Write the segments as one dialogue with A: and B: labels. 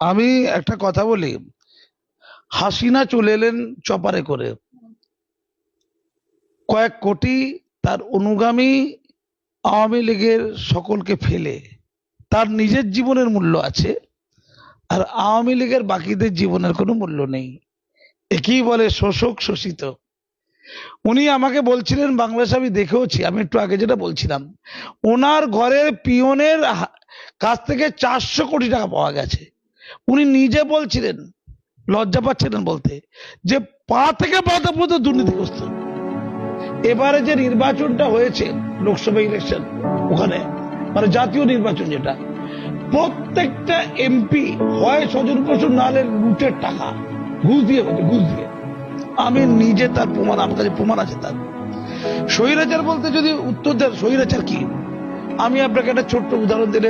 A: আমি একটা কথা বলি। হাসিনা চলে এলেন চপারে করে, কয়েক কোটি তার অনুগামী আওয়ামী লীগের সকলকে ফেলে। তার নিজের জীবনের মূল্য আছে, আর আওয়ামী লীগের বাকিদের জীবনের কোনো মূল্য নেই। একেই বলে শোষক শোষিত। উনি আমাকে বলছিলেন, বাংলাদেশ আমি দেখেওছি, আমি একটু আগে যেটা বলছিলাম, ওনার ঘরের পিয়নের কাছ থেকে 400 কোটি টাকা পাওয়া গেছে। উনি নিজে বলছিলেন, লজ্জা পাচ্ছিলেন বলতে, যে পা থেকে পাতা পর্যন্ত দুর্নীতিগ্রস্ত। এবারে যে নির্বাচনটা হয়েছে, লোকসভা ইলেকশন, ওখানে মানে জাতীয় নির্বাচন, যেটা প্রত্যেকটা এমপি হয় স্বজন পোষণ, নাহলে লুটের টাকা ঘুষ দিয়ে হয়েছে, ঘুষ দিয়ে। আমি নিজে তার প্রমাণ, আমার কাছে প্রমাণ আছে তার। স্বৈরাচার বলতে যদি উত্তর দেন স্বৈরাচার কি, আমি আপনাকে একটা ছোট্ট উদাহরণ দিলে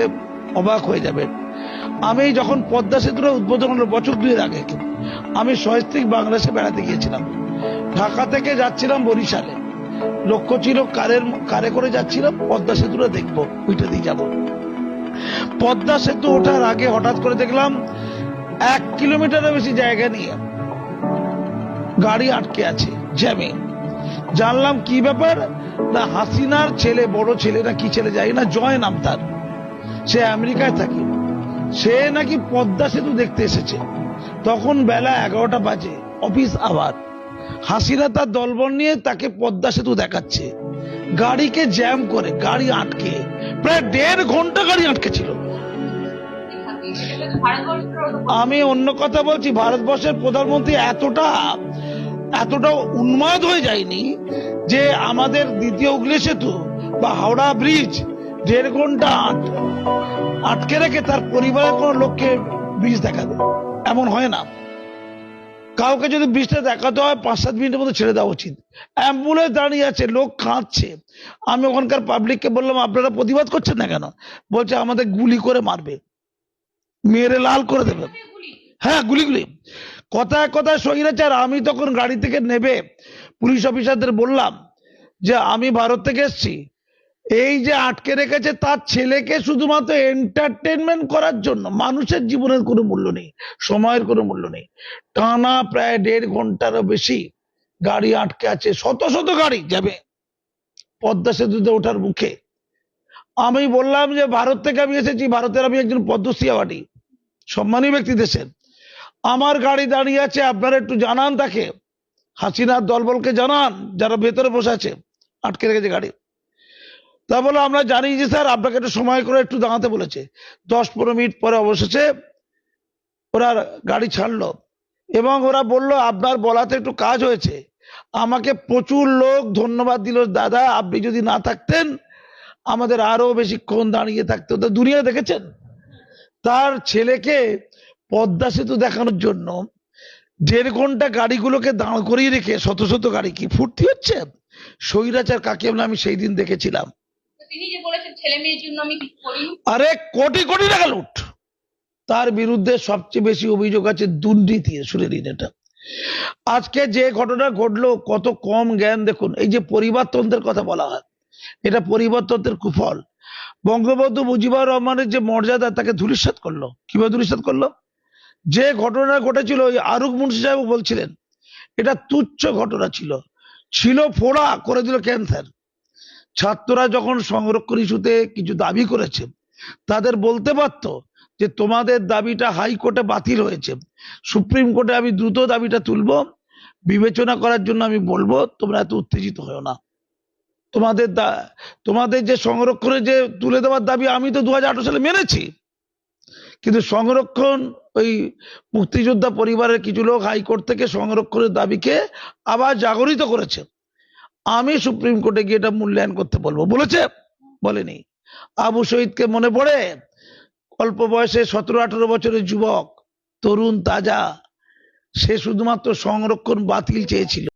A: অবাক হয়ে যাবেন। আমি যখন পদ্মা সেতুটা উদ্বোধন হলো বছর 2 আগে, আমি সস্ত্রীক বাংলাদেশে বেড়াতে গিয়েছিলাম। ঢাকা থেকে যাচ্ছিলাম বরিশালে, লক্ষ্য ছিল কারে করে যাচ্ছিলাম পদ্মা সেতুটা দেখবো, ওইটা দিয়ে যাবো। পদ্মা সেতু ওঠার আগে হঠাৎ করে দেখলাম 1 কিলোমিটারের বেশি জায়গা নিয়ে গাড়ি আটকে আছে জ্যামে। জানলাম কি ব্যাপার, না হাসিনার ছেলে, বড় ছেলে না কি ছেলে যাই না, জয় নাম তার, সে আমেরিকায় থাকে, সে নাকি পদ্মা সেতু দেখতে এসেছে। তখন বেলা 11টা বাজে, অফিস আবার। হাসিনা তার দলবল নিয়ে তাকে পদ্মা সেতু দেখাচ্ছে, গাড়িকে জ্যাম করে, গাড়ি আটকে প্রায় 1.5 ঘন্টা গাড়ি আটকে ছিল। আমি অন্য কথা বলছি, ভারতবর্ষের প্রধানমন্ত্রী এতটা উন্মাদ হয়ে যায়নি যে আমাদের দ্বিতীয় হুগলি সেতু বা হাওড়া ব্রিজ 1.5 ঘন্টা আটকে রেখে তার পরিবারের কোন লোককে ব্রিজ দেখাবে। এমন হয় না। কাউকে যদি ব্রিজটা দেখাতে হয় 5-7 মিনিটের মধ্যে ছেড়ে দেওয়া উচিত। অ্যাম্বুলেন্স দাঁড়িয়ে আছে, লোক কাঁদছে। আমি ওখানকার পাবলিককে বললাম, আপনারা প্রতিবাদ করছেন না কেন? বলছে আমাদের গুলি করে মারবে, মেরে লাল করে দেবে। হ্যাঁ, গুলি। কথায় কথায় স্বৈরাচার। আমি তখন গাড়ি থেকে নেবে পুলিশ অফিসারদের বললাম যে আমি ভারত থেকে এসেছি, এই যে আটকে রেখেছে তার ছেলেকে শুধুমাত্র এন্টারটেনমেন্ট করার জন্য। মানুষের জীবনের কোনো মূল্য নেই, সময়ের কোনো মূল্য নেই। টানা প্রায় 1.5 ঘন্টারও বেশি গাড়ি আটকে আছে, শত শত গাড়ি যাবে পদ্মা সেতুতে ওঠার মুখে। আমি বললাম যে ভারত থেকে আমি এসেছি, ভারতের আমি একজন পদ্মশ্রী অ্যাওয়ার্ডি সম্মানী ব্যক্তি দেশের, আমার গাড়ি দাঁড়িয়ে আছে, আপনারা একটু জানান তাকে, হাসিনার দলবলকে জানান যারা ভেতরে বসে আছে, আটকে রেখেছে গাড়ি। তা বলে আমরা জানি যে স্যার আপনাকে একটু সময় করে একটু দাঁড়াতে বলেছে। 10-15 মিনিট পরে অবশেষে ওরা গাড়ি ছাড়লো এবং ওরা বলল আপনার বলাতে একটু কাজ হয়েছে। আমাকে প্রচুর লোক ধন্যবাদ দিল, দাদা আপনি যদি না থাকতেন আমাদের আরো বেশিক্ষণ দাঁড়িয়ে থাকতে হতো। দুনিয়া দেখেছেন, তার ছেলেকে পদ্মা সেতু দেখানোর জন্য 1.5 ঘন্টা গাড়িগুলোকে দাঁড় করিয়ে রেখে শত শত গাড়ি কি ফুর্তি হচ্ছে? স্বৈরাচার কাকে বলে আমি সেই দিন দেখেছিলাম।
B: তিনি যে বলেছেন ছেলে মেয়ের জন্য আমি কিছু করি,
A: আরে কোটি কোটি টাকা লুট। তার বিরুদ্ধে সবচেয়ে বেশি অভিযোগ আছে দুর্নীতি। শুনে নিন এটা। আজকে যে ঘটনা ঘটলো, কত কম জ্ঞান দেখুন। এই যে পরিবারতন্ত্রের কথা বলা হয়, এটা পরিবারতন্ত্রের কুফল। বঙ্গবন্ধু মুজিবুর রহমানের যে মর্যাদা, তাকে ধূলিসাৎ করলো। কিভাবে ধূলিসাৎ করলো? যে ঘটনা ঘটেছিল, ওই আরুক মুন্সি সাহেব বলছিলেন এটা তুচ্ছ ঘটনা ছিল ফোড়া করে দিল ক্যান্সার। ছাত্ররা যখন সংরক্ষণ ইস্যুতে কিছু দাবি করেছে, তাদের বলতে পারত যে তোমাদের দাবিটা হাইকোর্টে বাতিল হয়েছে, সুপ্রিম কোর্টে আমি দ্রুত দাবিটা তুলবো, বিবেচনা করার জন্য আমি বলবো, তোমরা এত উত্তেজিত হও না। তোমাদের যে সংরক্ষণের যে তুলে দেওয়ার দাবি আমি তো 2018 সালে মেনেছি, কিন্তু সংরক্ষণ, ওই মুক্তিযোদ্ধা পরিবারের কিছু লোক হাইকোর্ট থেকে সংরক্ষণের দাবিকে আবার জাগরিত করেছে। আমি সুপ্রিম কোর্টে গিয়ে এটা মূল্যায়ন করতে বলবো। বলেছে? বলেনি। আবু শহীদকে মনে পড়ে? অল্প বয়সে 17-18 বছরের যুবক, তরুণ তাজা, সে শুধুমাত্র সংরক্ষণ বাতিল চেয়েছিল।